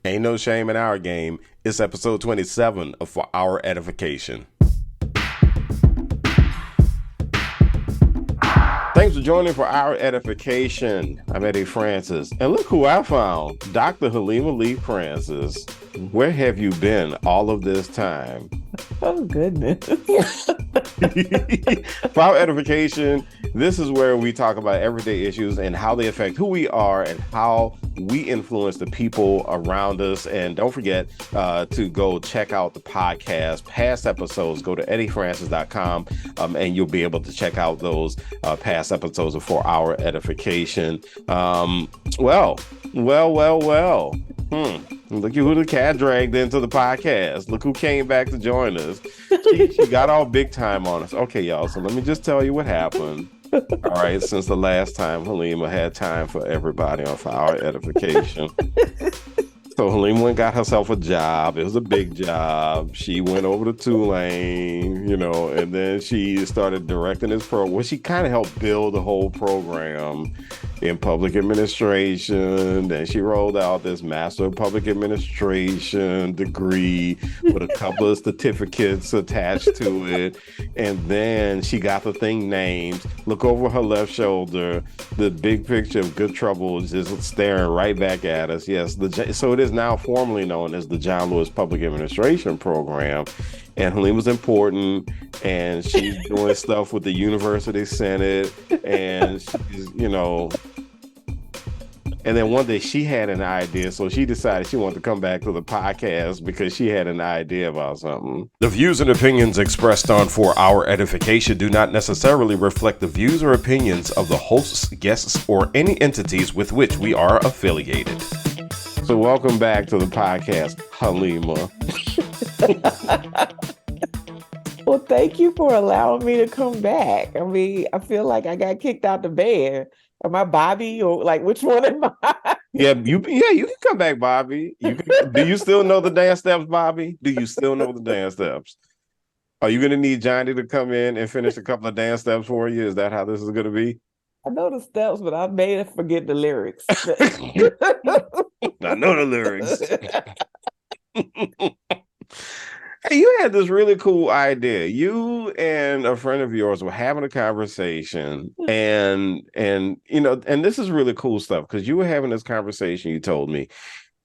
Ain't no shame in our game. It's episode 27 of For Our Edification. Thanks for joining For Our Edification. I'm Eddie Francis. And look who I found. Dr. Halima Lee Francis. Where have you been all of this time? Oh, goodness. For Our Edification, this is where we talk about everyday issues and how they affect who we are and how we influence the people around us. And don't forget to go check out the podcast, past episodes. Go to eddiefrancis.com and you'll be able to check out those past episodes of For Our Edification. Well. Look at who the cat dragged into the podcast. Look who came back to join us. She got all big time on us. Okay, y'all. So let me just tell you what happened. All right. Since the last time Halima had time for everybody on For Our Edification. So Halima went and got herself a job. It was a big job. She went over to Tulane, and then she started directing this program. Well, she kind of helped build the whole program in public administration. Then she rolled out this Master of Public Administration degree with a couple of certificates attached to it. And then she got the thing named. Look over her left shoulder. The big picture of Good Trouble is just staring right back at us. Yes, so it is now formally known as the John Lewis Public Administration Program. And Halima's important, and she's doing stuff with the University Senate, and she's, and then one day she had an idea, so she decided she wanted to come back to the podcast because she had an idea about something. The views and opinions expressed on For Our Edification do not necessarily reflect the views or opinions of the hosts, guests, or any entities with which we are affiliated. So welcome back to the podcast, Halima. Well, thank you for allowing me to come back. I mean, I feel like I got kicked out the bed. Am I Bobby or which one am I? You can come back, Bobby. Do you still know the dance steps, Bobby? Do you still know the dance steps? Are you going to need Johnny to come in and finish a couple of dance steps for you? Is that how this is going to be? I know the steps, but I may forget the lyrics. I know the lyrics. Hey, you had this really cool idea. You and a friend of yours were having a conversation, and this is really cool stuff because you were having this conversation, you told me,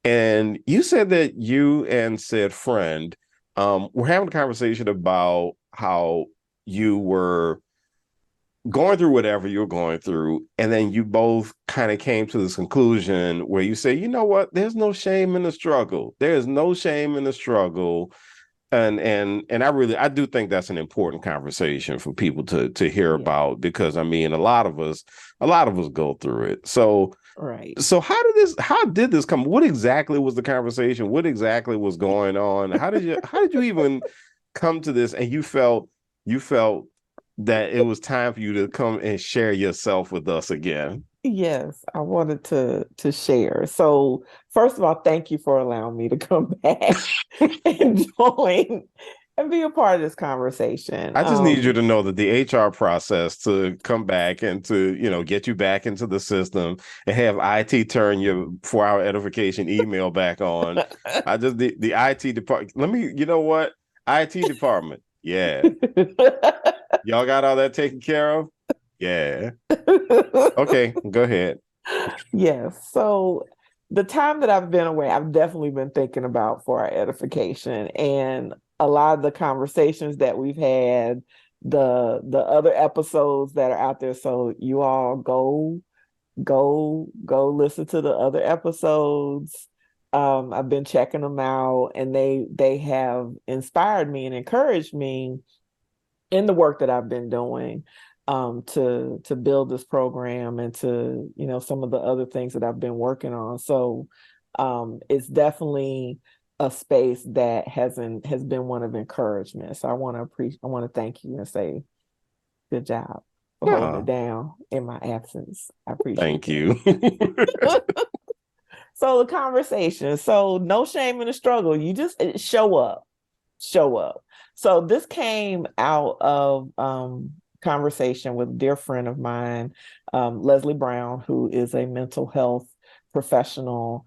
and you said that you and said friend were having a conversation about how you were going through whatever you're going through, and then you both kind of came to this conclusion where you say, you know what, there's no shame in the struggle. There is no shame in the struggle. And I do think that's an important conversation for people to hear about, because I mean a lot of us go through it. So right. So how did this come? What exactly was the conversation? What exactly was going on? How did you even come to this? And you felt that it was time for you to come and share yourself with us again. Yes, I wanted to share. So first of all, thank you for allowing me to come back and join and be a part of this conversation. I just need you to know that the HR process to come back and to, get you back into the system and have IT turn your For Our Edification email back on. The IT department. You know what? IT department. Yeah. Y'all got all that taken care of? Yeah. Okay, go ahead. Yes. So the time that I've been away, I've definitely been thinking about For Our Edification, and a lot of the conversations that we've had, the other episodes that are out there. So you all go listen to the other episodes. I've been checking them out, and they have inspired me and encouraged me in the work that I've been doing. To build this program and to, some of the other things that I've been working on. So it's definitely a space that has been one of encouragement. So I want to thank you and say good job for holding it down in my absence. I appreciate Thank you. So the conversation. So no shame in the struggle. You just show up. So this came out of conversation with a dear friend of mine, Leslie Brown, who is a mental health professional.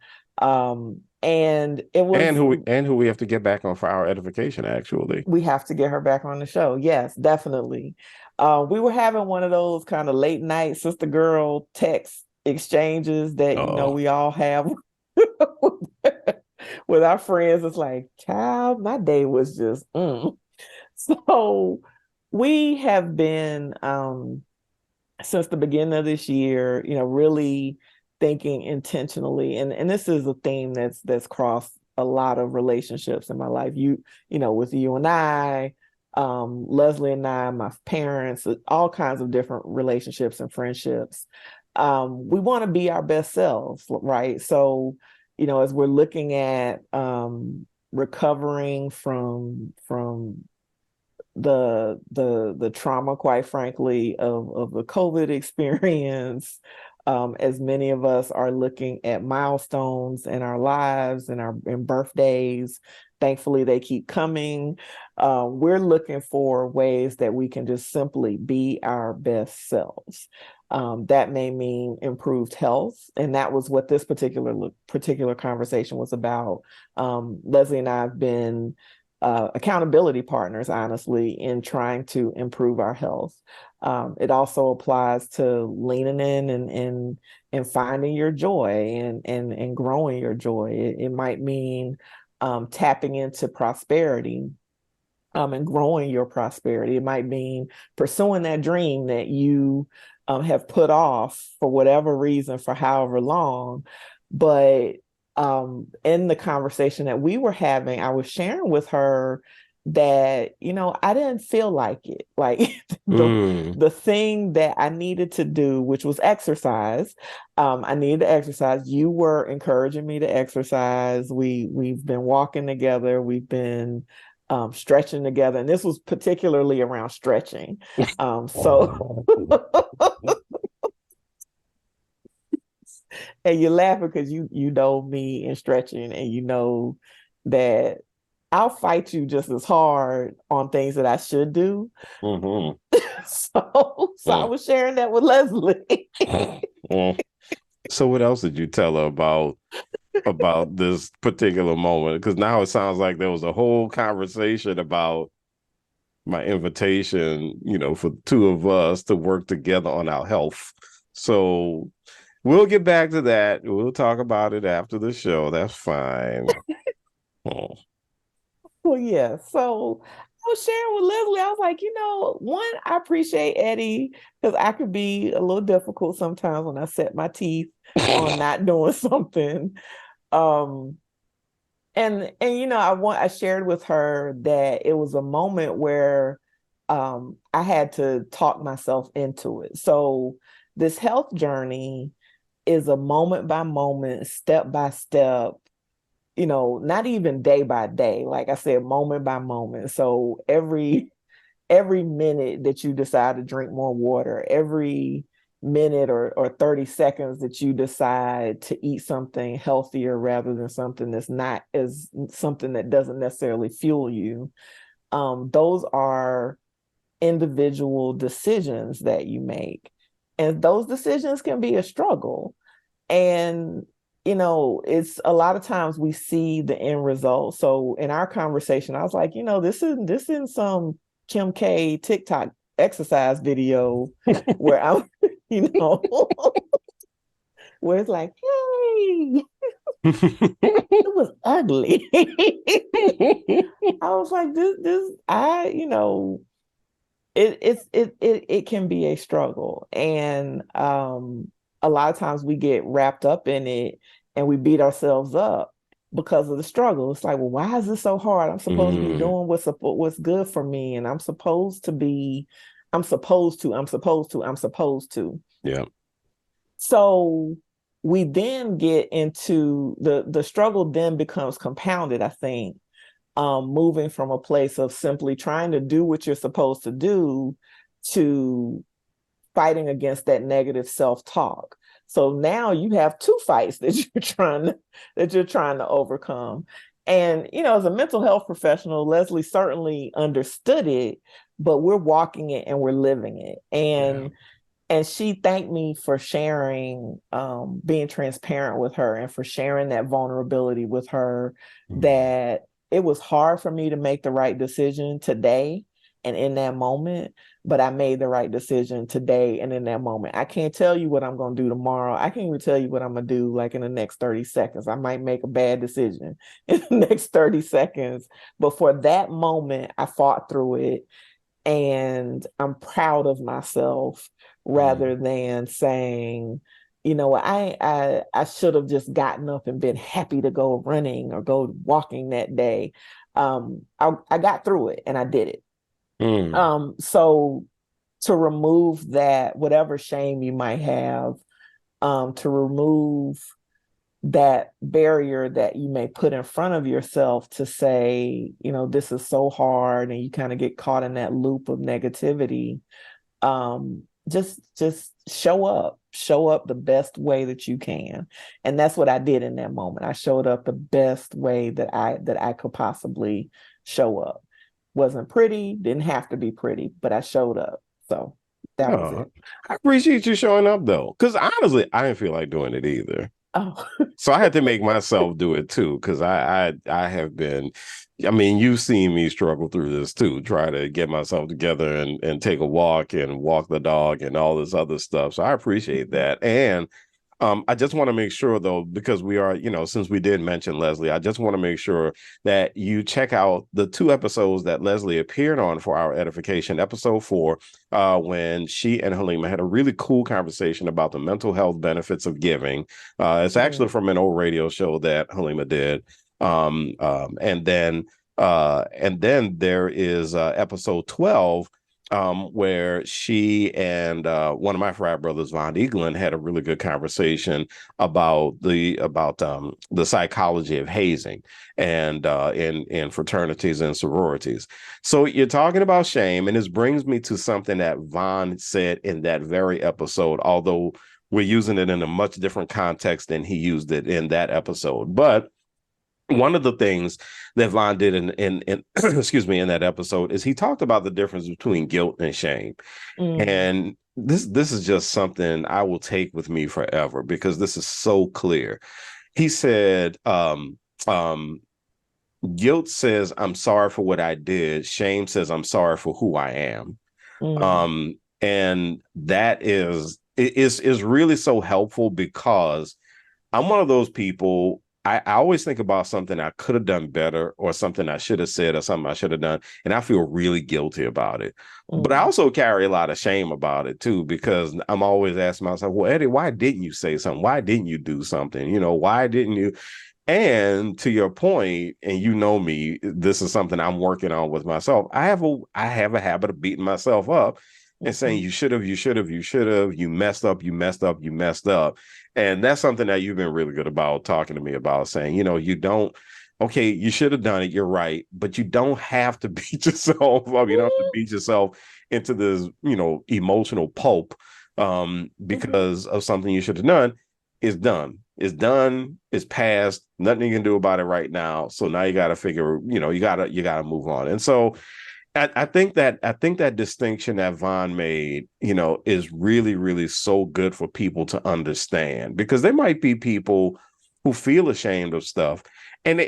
And it was, and who we have to get back on for our edification, actually. we have to get her back on the show. Yes, definitely. We were having one of those kind of late night sister girl text exchanges that, Oh. we all have with our friends. It's like, child, my day was just, So we have been, since the beginning of this year, really thinking intentionally, and this is a theme that's crossed a lot of relationships in my life. With you and I, Leslie and I, my parents, all kinds of different relationships and friendships. We want to be our best selves, right? So, as we're looking at recovering from the trauma, quite frankly, of the COVID experience. As many of us are looking at milestones in our lives and our birthdays, thankfully they keep coming. We're looking for ways that we can just simply be our best selves. That may mean improved health, and that was what this particular conversation was about. Leslie and I have been accountability partners, honestly, in trying to improve our health. It also applies to leaning in and finding your joy and growing your joy. It might mean tapping into prosperity, and growing your prosperity. It might mean pursuing that dream that you have put off for whatever reason for however long. But in the conversation that we were having, I was sharing with her that, I didn't feel like it. Like the thing that I needed to do, which was exercise. I needed to exercise. You were encouraging me to exercise. We've been walking together. We've been stretching together, and this was particularly around stretching. So, and you're laughing because you know me in stretching, and you know that I'll fight you just as hard on things that I should do. Mm-hmm. So I was sharing that with Leslie. So what else did you tell her about this particular moment? Because now it sounds like there was a whole conversation about my invitation, for the two of us to work together on our health. So we'll get back to that. We'll talk about it after the show. That's fine. Oh. Well, yeah. So I was sharing with Leslie. I was like, one, I appreciate Eddie because I could be a little difficult sometimes when I set my teeth on not doing something. Um, and I shared with her that it was a moment where I had to talk myself into it. So this health journey is a moment by moment, step by step, not even day by day, like I said, moment by moment. So every minute that you decide to drink more water, every minute or 30 seconds that you decide to eat something healthier rather than something that's not as something that doesn't necessarily fuel you, those are individual decisions that you make. And those decisions can be a struggle. And it's a lot of times we see the end result. So in our conversation, I was like, this isn't some Kim K TikTok exercise video where I'm, where it's like, hey, it was ugly. I was like, it can be a struggle. And a lot of times we get wrapped up in it and we beat ourselves up because of the struggle. It's like, well, why is this so hard? I'm supposed to be doing what's good for me, and I'm supposed to. Yeah. So we then get into the struggle then becomes compounded, I think, moving from a place of simply trying to do what you're supposed to do to fighting against that negative self-talk. So now you have two fights that you're trying to overcome. And as a mental health professional, Leslie certainly understood it, but we're walking it and we're living it. And And she thanked me for sharing, being transparent with her and for sharing that vulnerability with her, Mm. that it was hard for me to make the right decision today and in that moment, but I made the right decision today and in that moment. I can't tell you what I'm going to do tomorrow. I can't even tell you what I'm going to do like in the next 30 seconds. I might make a bad decision in the next 30 seconds, but for that moment, I fought through it and I'm proud of myself rather Mm. than saying, I should have just gotten up and been happy to go running or go walking that day. I got through it and I did it. Mm. So to remove that, whatever shame you might have, to remove that barrier that you may put in front of yourself to say, this is so hard, and you kind of get caught in that loop of negativity. Just show up the best way that you can. And that's what I did in that moment. I showed up the best way that I could possibly show up. Wasn't pretty, didn't have to be pretty, but I showed up. So that was Oh, it. I appreciate you showing up though, because honestly, I didn't feel like doing it either. Oh. So I had to make myself do it too, because I have been, I mean, you've seen me struggle through this too, try to get myself together and take a walk and walk the dog and all this other stuff. So I appreciate that. And I just want to make sure, though, because we are, since we did mention Leslie, I just want to make sure that you check out the 2 episodes that Leslie appeared on for Our Edification. Episode 4, when she and Halima had a really cool conversation about the mental health benefits of giving. It's actually Mm, from an old radio show that Halima did. And then there is episode 12, where she and one of my frat brothers, Von Eaglin, had a really good conversation about the psychology of hazing and in fraternities and sororities. So you're talking about shame, and this brings me to something that Von said in that very episode, although we're using it in a much different context than he used it in that episode. But one of the things that Von did in excuse me, in that episode is he talked about the difference between guilt and shame. mm, And this is just something I will take with me forever because this is so clear. He said, guilt says I'm sorry for what I did. Shame says I'm sorry for who I am. mm, And that is really so helpful because I'm one of those people. I always think about something I could have done better or something I should have said or something I should have done. And I feel really guilty about it. But I mm, also carry a lot of shame about it too, because I'm always asking myself, well, Eddie, why didn't you say something? Why didn't you do something? Why didn't you? And to your point, and you know me, this is something I'm working on with myself. I have a habit of beating myself up and saying mhm, you should have, you should have, you should have, you messed up, you messed up, you messed up. And that's something that you've been really good about talking to me about, saying, you don't, okay, you should have done it, you're right, but you don't have to beat yourself up. You don't have to beat yourself into this, emotional pulp mhm, because of something you should have done. Is done. It's done. It's past. Nothing you can do about it right now. So now you got to figure. You gotta move on. And so I think that distinction that Vaughn made, is really, really so good for people to understand, because there might be people who feel ashamed of stuff, and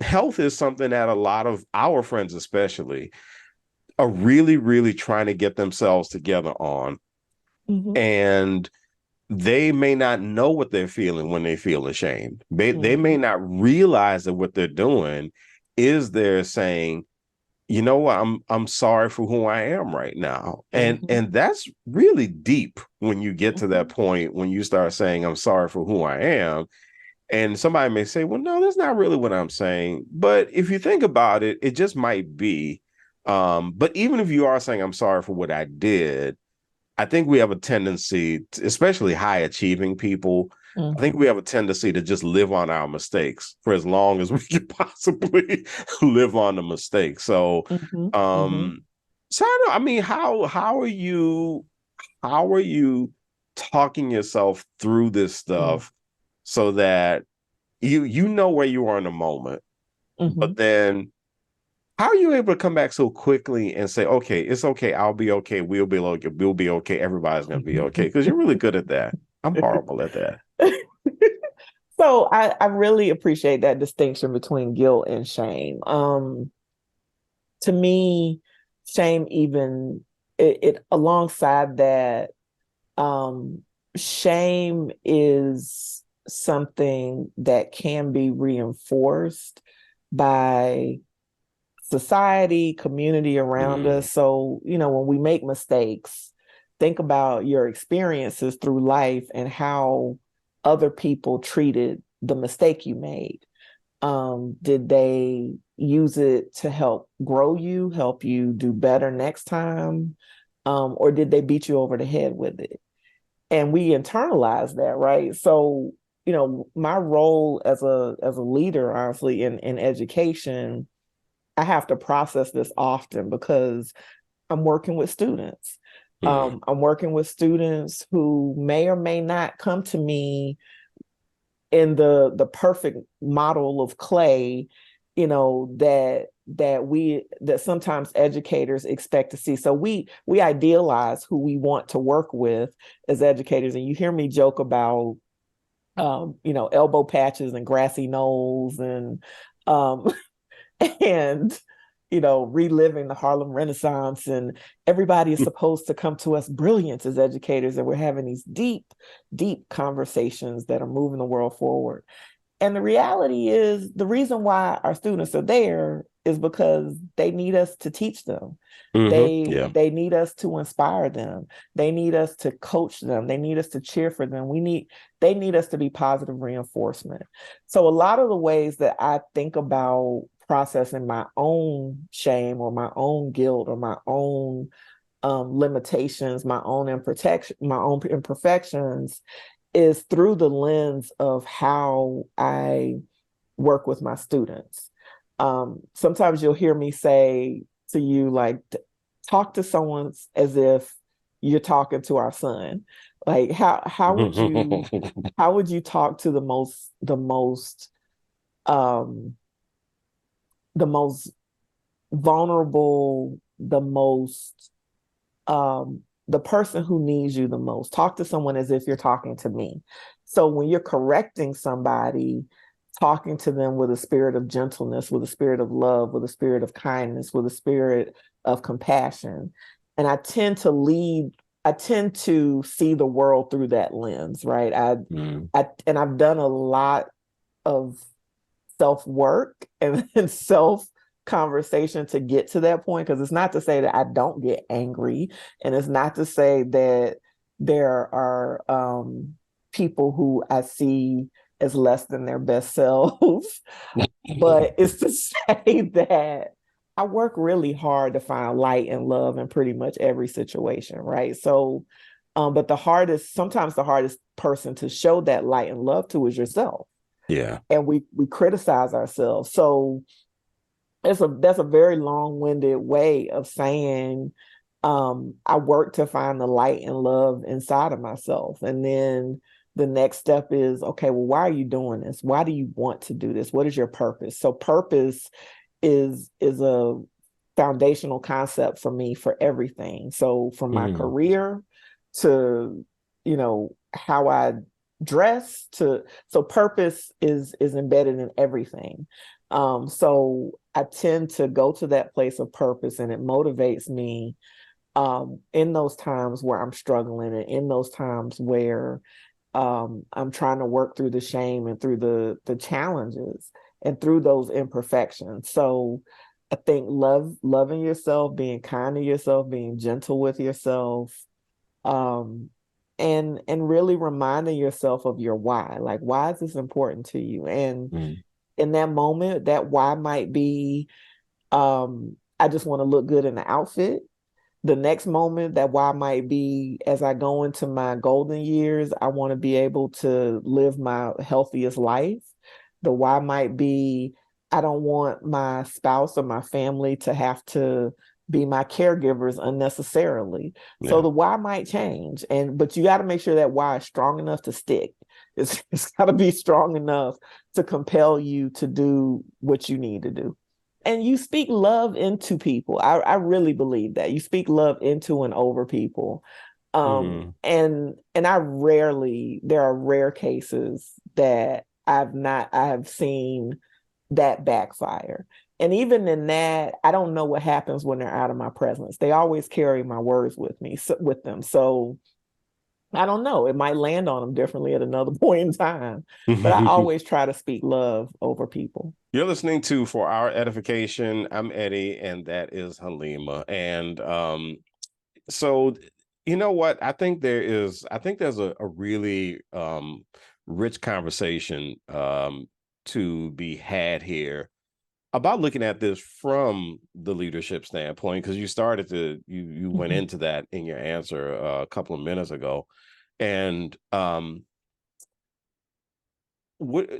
health is something that a lot of our friends, especially, are really, really trying to get themselves together on, mhm, and they may not know what they're feeling when they feel ashamed. They may mhm, not realize that what they're doing is they're saying, what, I'm sorry for who I am right now. And mhm, and that's really deep when you get to that mhm, point, when you start saying I'm sorry for who I am. And somebody may say, well, no, that's not really what I'm saying. But if you think about it, it just might be. But even if you are saying I'm sorry for what I did, I think we have a tendency, especially high achieving people, I think we mhm, have a tendency to just live on our mistakes for as long as we can possibly live on the mistakes. So, mhm, mhm, um, so I mean, how are you talking yourself through this mm, stuff so that you know where you are in the moment, but mhm, then How are you able to come back so quickly and say, okay, it's okay, I'll be okay, we'll be okay, everybody's gonna be okay? Because you're really good at that. I'm horrible at that. So I really appreciate that distinction between guilt and shame. To me, shame even it alongside that, um, shame is something that can be reinforced by society, community around Mm, us. So, when we make mistakes, think about your experiences through life and how other people treated the mistake you made. Did they use it to help grow you, help you do better next time? Or did they beat you over the head with it? And we internalize that, right? So, my role as a leader, honestly, in education, I have to process this often because I'm working with students. mm, I'm working with students who may or may not come to me in the perfect model of clay, that sometimes educators expect to see. So we idealize who we want to work with as educators. And you hear me joke about elbow patches and grassy knolls um and reliving the Harlem Renaissance, and everybody is supposed to come to us brilliant as educators, and we're having these deep, deep conversations that are moving the world forward. And the reality is, the reason why our students are there is because they need us to teach them. yeah. They need us to inspire them. They need us to coach them. They need us to cheer for them. They need us to be positive reinforcement. So a lot of the ways that I think about processing my own shame or my own guilt or my own limitations, my own imperfections, is through the lens of how I work with my students. Sometimes you'll hear me say to you, like, talk to someone as if you're talking to our son. Like, how would you talk to um, the most vulnerable, the person who needs you the most? Talk to someone as if you're talking to me. So when you're correcting somebody, talking to them with a spirit of gentleness, with a spirit of love, with a spirit of kindness, with a spirit of compassion. And I tend to see the world through that lens, right? Mm, And I've done a lot of self work and, and self conversation to get to that point. Because it's not to say that I don't get angry, and it's not to say that there are people who I see as less than their best selves, but it's to say that I work really hard to find light and love in pretty much every situation, right? So, but sometimes the hardest person to show that light and love to is yourself, yeah. and we criticize ourselves. So that's a very long-winded way of saying, I work to find the light and love inside of myself. And then the next step is, okay, well, why are you doing this? Why do you want to do this? What is your purpose? So purpose is a foundational concept for me for everything. So from my Mm, career to, how I dress to, so purpose is embedded in everything. So I tend to go to that place of purpose, and it motivates me in those times where I'm struggling, and in those times where I'm trying to work through the shame and through the challenges and through those imperfections. So I think loving yourself, being kind to yourself, being gentle with yourself, um, and really reminding yourself of your why. Like, why is this important to you? And mm, in that moment, that why might be, I just want to look good in the outfit. The next moment, that why might be, as I go into my golden years, I want to be able to live my healthiest life. The why might be, I don't want my spouse or my family to have to be my caregivers unnecessarily. So yeah. the why might change. But you got to make sure that why is strong enough to stick. It's got to be strong enough to compel you to do what you need to do. and you speak love into people. I really believe that you speak love into and over people. Mm-hmm. And there are rare cases that I have seen that backfire. And even in that, I don't know what happens when they're out of my presence. They always carry my words with me, with them. So I don't know. It might land on them differently at another point in time. But I always try to speak love over people. You're listening to For Our Edification. I'm Eddie, and that is Halima. And so you know what? I think there's a really rich conversation to be had here about looking at this from the leadership standpoint, because you went Mhm. into that in your answer a couple of minutes ago. And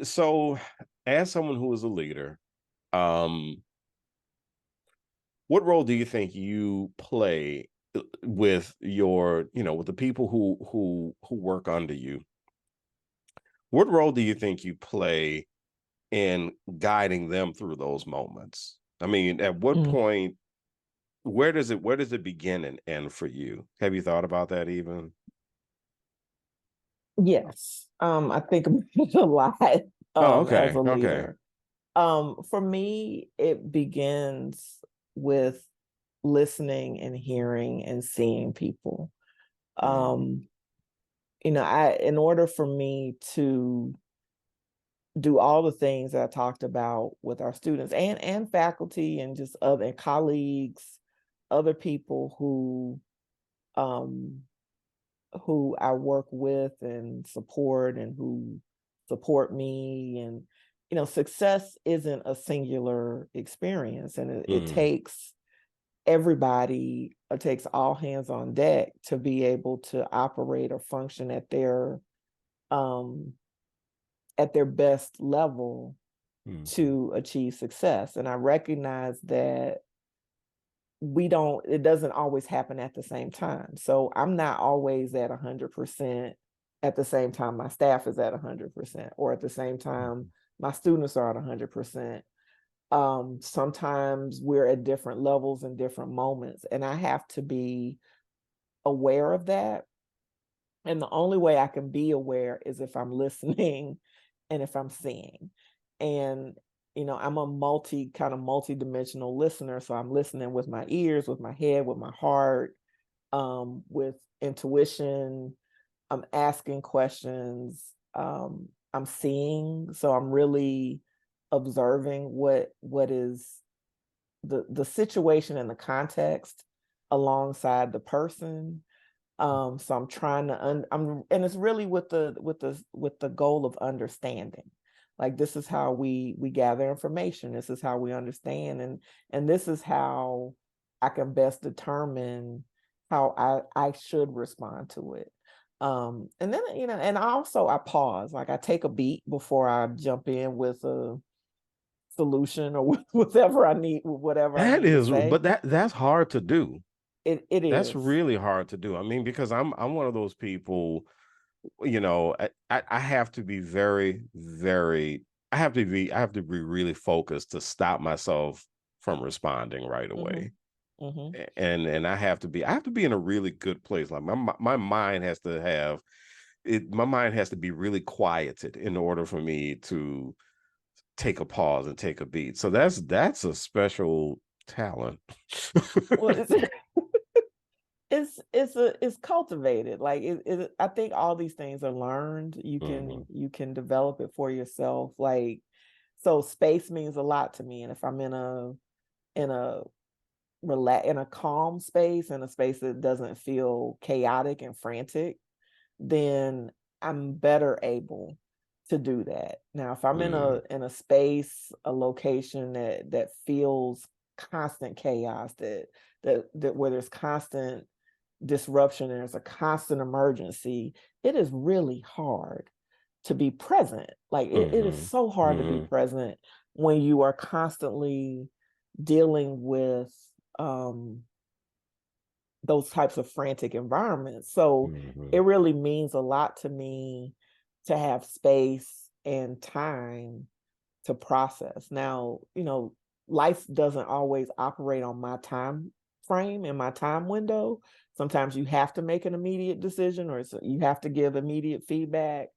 so as someone who is a leader, um what role do you think you play with with the people who work under you? What role do you think you play in guiding them through those moments? I mean, at what Mm. point, where does it begin and end for you? Have you thought about that even? Yes. I think about it a lot Oh, as okay. a Okay. leader. For me, it begins with listening and hearing and seeing people. Mm, Um, in order for me to do all the things that I talked about with our students and faculty and just other colleagues, other people um who I work with and support and who support me. And success isn't a singular experience, and it mm, takes everybody, it takes all hands on deck to be able to operate or function um at their best level mm, to achieve success. And I recognize that it doesn't always happen at the same time. So I'm not always at 100% at the same time my staff is at 100%, or at the same time mm, my students are at 100%. Sometimes we're at different levels and different moments, and I have to be aware of that. And the only way I can be aware is if I'm listening and if I'm seeing. And I'm a multi-dimensional listener. So I'm listening with my ears, with my head, with my heart, with intuition. I'm asking questions. I'm seeing. So I'm really observing what is the situation and the context alongside the person. So I'm trying to and it's really with the goal of understanding. Like, this is how we gather information. This is how we understand, and this is how I can best determine how I should respond to it. And then and also I pause, like I take a beat before I jump in with a solution or whatever I that need to is, say. but that's hard to do. It That's is. really hard to do. I mean, because I'm one of those people, I have to be I have to be really focused to stop myself from responding right Mm-hmm. away. Mm-hmm. And I have to be in a really good place. Like my mind has to have it, my mind has to be really quieted in order for me to take a pause and take a beat. So that's a special talent. Well, it's cultivated. Like I think all these things are learned. Hmm. You can develop it for yourself. Like, so space means a lot to me, and if I'm in a in a calm space, in a space that doesn't feel chaotic and frantic, then I'm better able to do that. Now, if I'm Mm, in a space, a location that feels constant chaos, that where there's constant disruption and there's a constant emergency, it is really hard to be present. Like, it is hmm. so hard to be Hmm. present when you are constantly dealing with um those types of frantic environments. So Hmm. it really means a lot to me to have space and time to process. Now, life doesn't always operate on my time frame and my time window. Sometimes you have to make an immediate decision, or you have to give immediate feedback.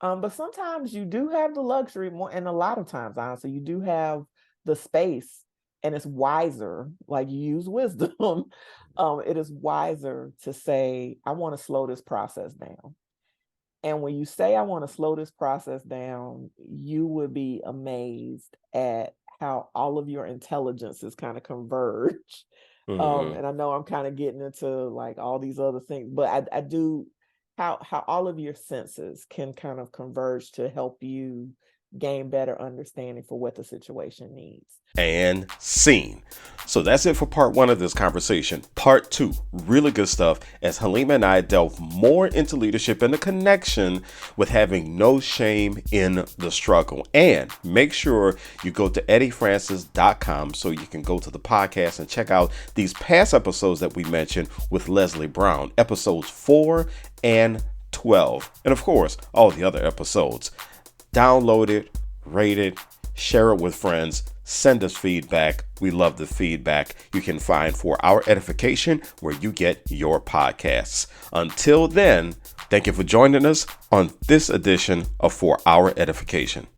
But sometimes you do have the luxury, more, and a lot of times, honestly, you do have the space, and it's wiser, like you use wisdom. It is wiser to say, I want to slow this process down. And when you say, I want to slow this process down, you would be amazed at how all of your intelligences kind of converge. Mm-hmm. And I know I'm kind of getting into like all these other things, but I do, how all of your senses can kind of converge to help you gain better understanding for what the situation needs. And scene. So that's it for part 1 of this conversation. Part 2, really good stuff, as Halima and I delve more into leadership and the connection with having no shame in the struggle. And make sure you go to eddiefrancis.com so you can go to the podcast and check out these past episodes that we mentioned with Leslie Brown, episodes 4 and 12. And of course, all the other episodes. Download it, rate it, share it with friends, send us feedback. We love the feedback you can find for Our Edification where you get your podcasts. Until then, thank you for joining us on this edition of For Our Edification.